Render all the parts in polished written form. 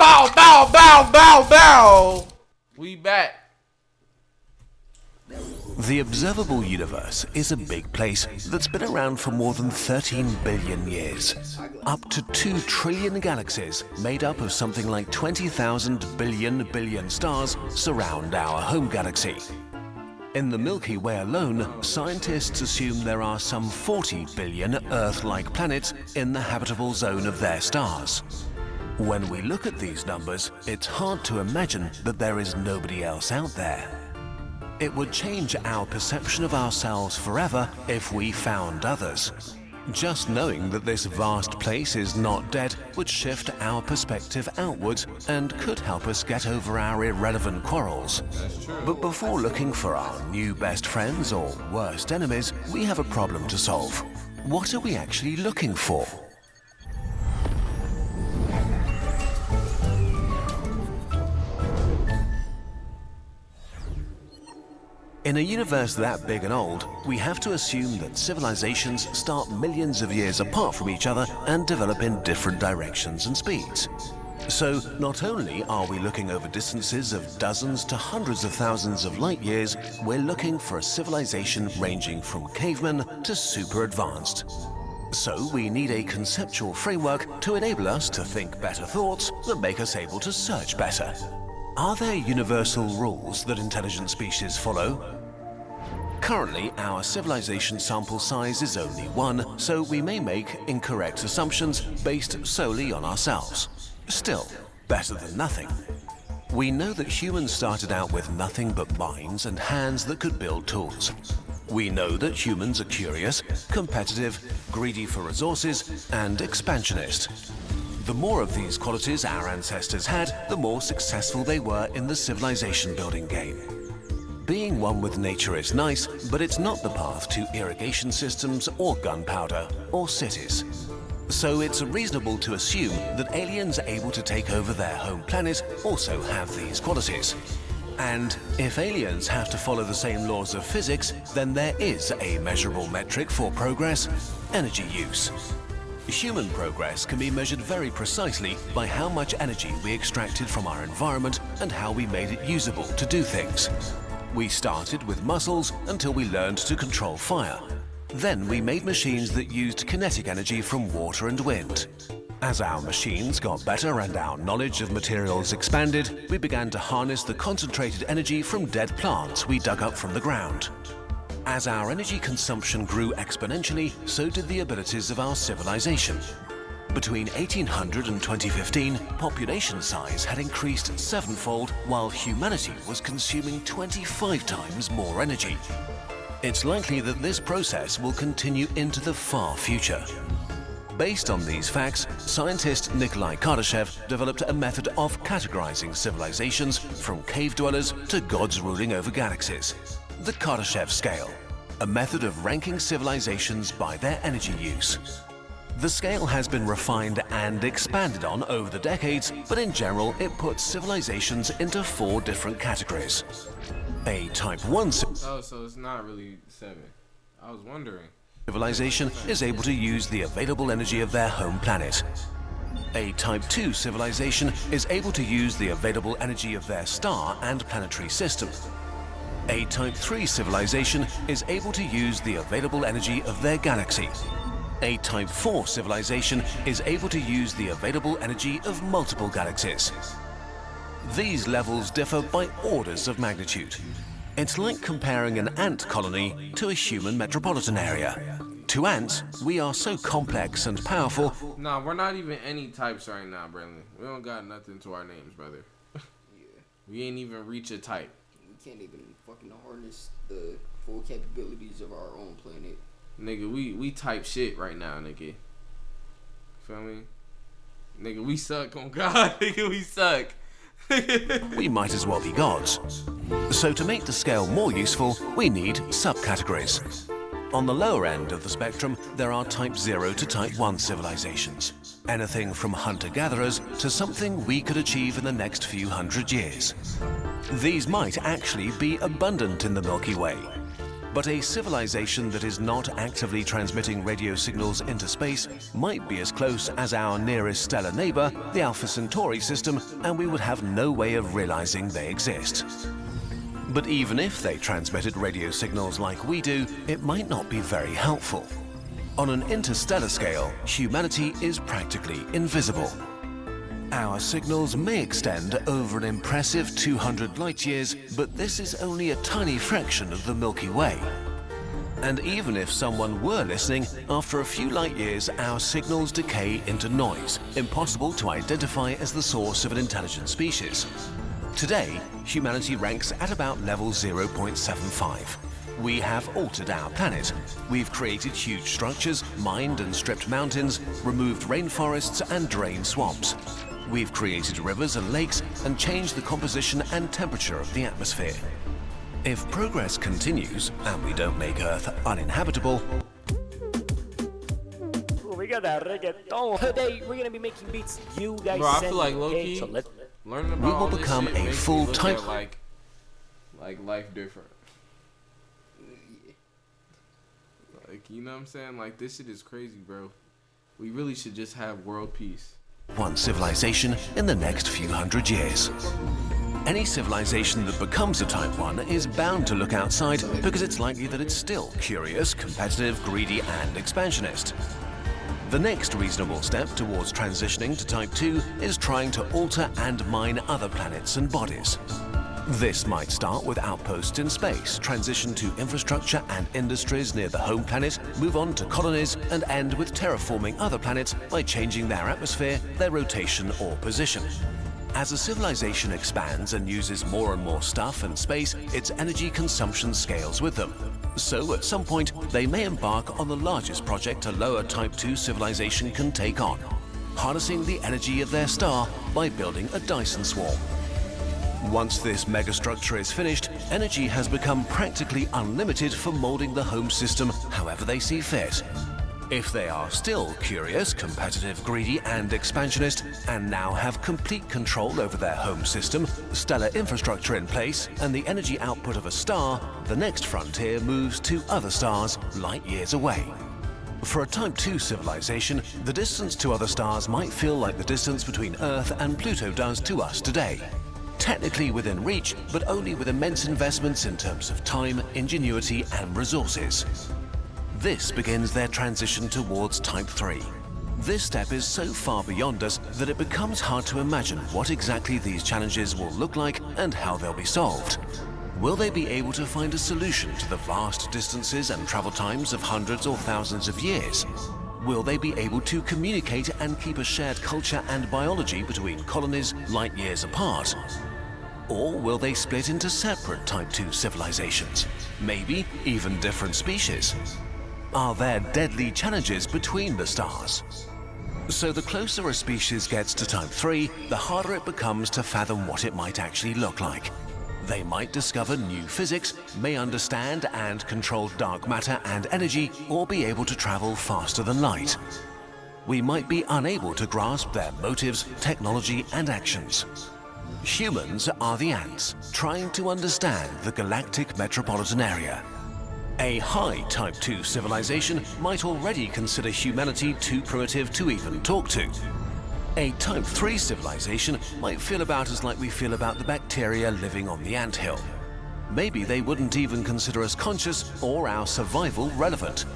Bow, bow, bow, bow, bow. We back. The observable universe is a big place that's been around for more than 13 billion years. Up to 2 trillion galaxies made up of something like 20,000 billion stars surround our home galaxy. In the Milky Way alone, scientists assume there are some 40 billion Earth-like planets in the habitable zone of their stars. When we look at these numbers, it's hard to imagine that there is nobody else out there. It would change our perception of ourselves forever if we found others. Just knowing that this vast place is not dead would shift our perspective outwards and could help us get over our irrelevant quarrels. But before looking for our new best friends or worst enemies, we have a problem to solve. What are we actually looking for? In a universe that big and old, we have to assume that civilizations start millions of years apart from each other and develop in different directions and speeds. So not only are we looking over distances of dozens to hundreds of thousands of light years, we're looking for a civilization ranging from cavemen to super advanced. So we need a conceptual framework to enable us to think better thoughts that make us able to search better. Are there universal rules that intelligent species follow? Currently, our civilization sample size is only 1, so we may make incorrect assumptions based solely on ourselves. Still, better than nothing. We know that humans started out with nothing but minds and hands that could build tools. We know that humans are curious, competitive, greedy for resources, and expansionist. The more of these qualities our ancestors had, the more successful they were in the civilization building game. Being one with nature is nice, but it's not the path to irrigation systems or gunpowder or cities. So it's reasonable to assume that aliens able to take over their home planet also have these qualities. And if aliens have to follow the same laws of physics, then there is a measurable metric for progress: energy use. Human progress can be measured very precisely by how much energy we extracted from our environment and how we made it usable to do things. We started with muscles until we learned to control fire. Then we made machines that used kinetic energy from water and wind. As our machines got better and our knowledge of materials expanded, we began to harness the concentrated energy from dead plants we dug up from the ground. As our energy consumption grew exponentially, so did the abilities of our civilization. Between 1800 and 2015, population size had increased 7-fold, while humanity was consuming 25 times more energy. It's likely that this process will continue into the far future. Based on these facts, scientist Kardashev developed a method of categorizing civilizations from cave dwellers to gods ruling over galaxies. The Kardashev scale, a method of ranking civilizations by their energy use. The scale has been refined and expanded on over the decades, but in general it puts civilizations into 4 different categories. A Type 1 Oh, so it's not really 7. I was wondering. Civilization is able to use the available energy of their home planet. A Type 2 civilization is able to use the available energy of their star and planetary system. A Type 3 civilization is able to use the available energy of their galaxy. A Type 4 civilization is able to use the available energy of multiple galaxies. These levels differ by orders of magnitude. It's like comparing an ant colony to a human metropolitan area. To ants, we are so complex and powerful. Nah, we're not even any types right now, Brandon. We don't got nothing to our names, brother. Yeah. We ain't even reach a type. We can't even fucking harness the full capabilities of our own planet. Nigga, we type shit right now, nigga. Feel me? Nigga, we suck on God. Nigga, we suck. We might as well be gods. So to make the scale more useful, we need subcategories. On the lower end of the spectrum, there are Type 0 to Type 1 civilizations. Anything from hunter-gatherers to something we could achieve in the next few hundred years. These might actually be abundant in the Milky Way. But a civilization that is not actively transmitting radio signals into space might be as close as our nearest stellar neighbor, the Alpha Centauri system, and we would have no way of realizing they exist. But even if they transmitted radio signals like we do, it might not be very helpful. On an interstellar scale, humanity is practically invisible. Our signals may extend over an impressive 200 light-years, but this is only a tiny fraction of the Milky Way. And even if someone were listening, after a few light-years, our signals decay into noise, impossible to identify as the source of an intelligent species. Today, humanity ranks at about level 0.75. We have altered our planet. We've created huge structures, mined and stripped mountains, removed rainforests and drained swamps. We've created rivers and lakes and changed the composition and temperature of the atmosphere. If progress continues and we don't make Earth uninhabitable, We got that reggaeton. Today we're gonna be making beats you guys Bro, I send feel like me, low-key, so learning about we will all this become shit a makes me full look type- at, like life different. Like, you know what I'm saying? Like, this shit is crazy, bro. We really should just have world peace. one civilization in the next few hundred years. Any civilization that becomes a Type 1 is bound to look outside because it's likely that it's still curious, competitive, greedy, and expansionist. The next reasonable step towards transitioning to Type 2 is trying to alter and mine other planets and bodies. This might start with outposts in space, transition to infrastructure and industries near the home planet, move on to colonies, and end with terraforming other planets by changing their atmosphere, their rotation, or position. As a civilization expands and uses more and more stuff and space, its energy consumption scales with them. So at some point, they may embark on the largest project a lower Type 2 civilization can take on, harnessing the energy of their star by building a Dyson swarm. Once this megastructure is finished, energy has become practically unlimited for molding the home system however they see fit. If they are still curious, competitive, greedy, and expansionist, and now have complete control over their home system, stellar infrastructure in place, and the energy output of a star, the next frontier moves to other stars light years away. For a Type 2 civilization, the distance to other stars might feel like the distance between Earth and Pluto does to us today. Technically within reach, but only with immense investments in terms of time, ingenuity, and resources. This begins their transition towards Type 3. This step is so far beyond us that it becomes hard to imagine what exactly these challenges will look like and how they'll be solved. Will they be able to find a solution to the vast distances and travel times of hundreds or thousands of years? Will they be able to communicate and keep a shared culture and biology between colonies light years apart? Or will they split into separate Type 2 civilizations? Maybe even different species? Are there deadly challenges between the stars? So the closer a species gets to Type 3, the harder it becomes to fathom what it might actually look like. They might discover new physics, may understand and control dark matter and energy, or be able to travel faster than light. We might be unable to grasp their motives, technology, and actions. Humans are the ants, trying to understand the galactic metropolitan area. A high Type 2 civilization might already consider humanity too primitive to even talk to. A Type 3 civilization might feel about as like we feel about the bacteria living on the anthill. Maybe they wouldn't even consider us conscious or our survival relevant.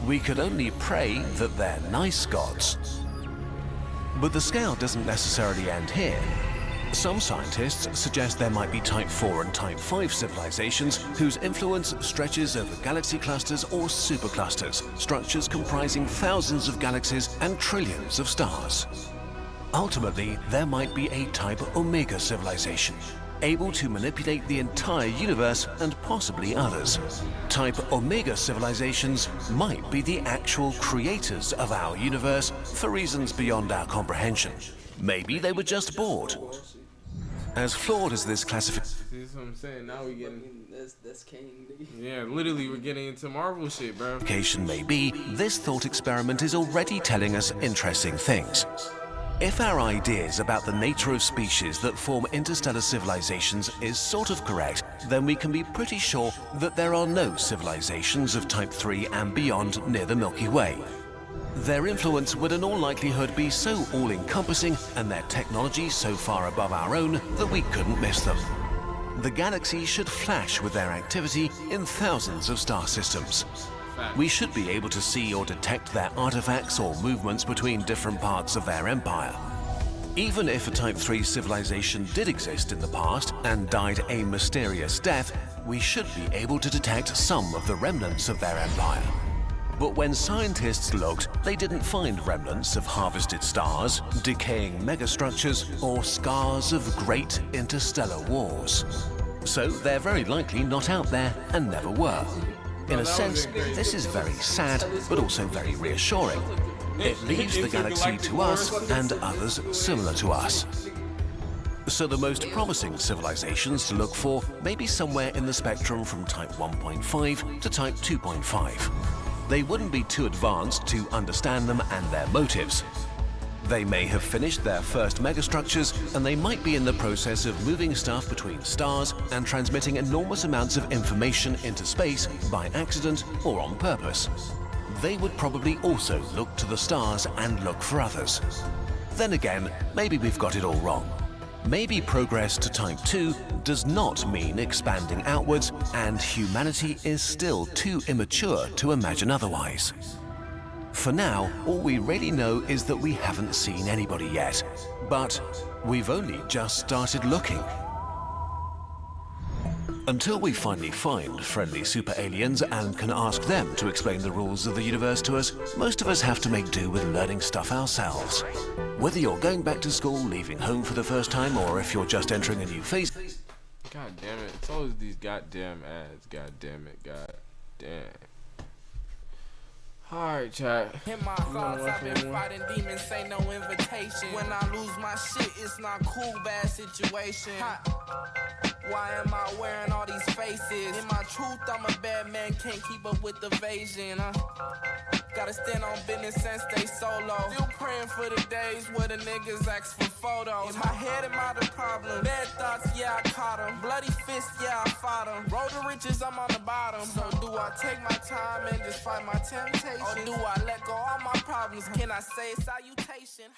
We could only pray that they're nice gods. But the scale doesn't necessarily end here. Some scientists suggest there might be Type 4 and Type 5 civilizations whose influence stretches over galaxy clusters or superclusters, structures comprising thousands of galaxies and trillions of stars. Ultimately, there might be a Type Omega civilization, able to manipulate the entire universe and possibly others. Type Omega civilizations might be the actual creators of our universe for reasons beyond our comprehension. Maybe they were just bored. As flawed as this classification This is what I'm saying. Now we I getting, mean, that's Kane, nigga. yeah, literally we're getting into Marvel shit, bro. may be, this thought experiment is already telling us interesting things. If our ideas about the nature of species that form interstellar civilizations is sort of correct, then we can be pretty sure that there are no civilizations of Type 3 and beyond near the Milky Way. Their influence would in all likelihood be so all-encompassing and their technology so far above our own that we couldn't miss them. The Galaxie should flash with their activity in thousands of star systems. We should be able to see or detect their artifacts or movements between different parts of their empire. Even if a Type 3 civilization did exist in the past and died a mysterious death, we should be able to detect some of the remnants of their empire. But when scientists looked, they didn't find remnants of harvested stars, decaying megastructures, or scars of great interstellar wars. So they're very likely not out there and never were. In a sense, this is very sad, but also very reassuring. It leaves the Galaxie to us and others similar to us. So the most promising civilizations to look for may be somewhere in the spectrum from Type 1.5 to Type 2.5. They wouldn't be too advanced to understand them and their motives. They may have finished their first megastructures, and they might be in the process of moving stuff between stars and transmitting enormous amounts of information into space by accident or on purpose. They would probably also look to the stars and look for others. Then again, maybe we've got it all wrong. Maybe progress to Type 2 does not mean expanding outwards, and humanity is still too immature to imagine otherwise. For now, all we really know is that we haven't seen anybody yet, but we've only just started looking. Until we finally find friendly super aliens and can ask them to explain the rules of the universe to us, most of us have to make do with learning stuff ourselves. Whether you're going back to school, leaving home for the first time, or if you're just entering a new phase. God damn it. It's always these goddamn ads. God damn it. God damn. Alright, chat. In my thoughts, I've been fighting demons, ain't no invitation. When I lose my shit, it's not cool, bad situation. Why am I wearing all these faces? In my truth, I'm a bad man, can't keep up with the evasion. Gotta stand on business and stay solo. Still praying for the days where the niggas ask for photos. In my head, am I the problem? Bad thoughts, yeah, I caught them. Bloody fists, yeah, I fought them. Road to riches, I'm on the bottom. So do I take my time and just fight my temptation? Or do I let go all my problems? Can I say salutation?